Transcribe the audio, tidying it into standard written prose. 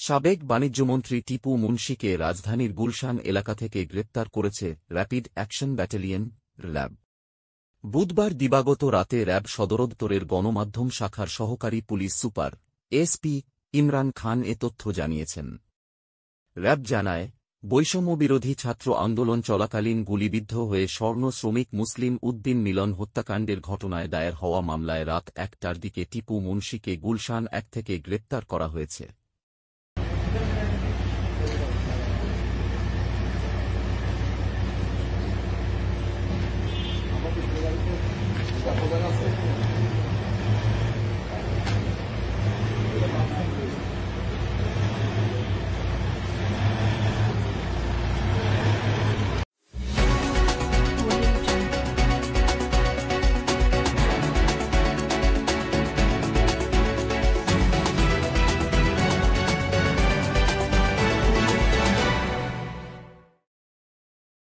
সাবেক বাণিজ্যমন্ত্রী টিপু মুনশিকে রাজধানীর গুলশান এলাকা থেকে গ্রেপ্তার করেছে র্যাপিড অ্যাকশন ব্যাটালিয়ন র্যাব। বুধবার দিবাগত রাতে র্যাব সদরদপ্তরের গণমাধ্যম শাখার সহকারী police super SP Imran Khan এ তথ্য জানিয়েছেন। র্যাব জানায়, বৈষম্যবিরোধী ছাত্র আন্দোলন চলাকালীন গুলিবিদ্ধ হয়ে স্বর্ণ শ্রমিক মুসলিম উদ্দিন মিলন হত্যাকাণ্ডের ঘটনায় দায়ের হওয়া মামলায় রাত ১টার দিকে টিপু মুনশিকে গুলশান ১ থেকে গ্রেপ্তার করা হয়েছে।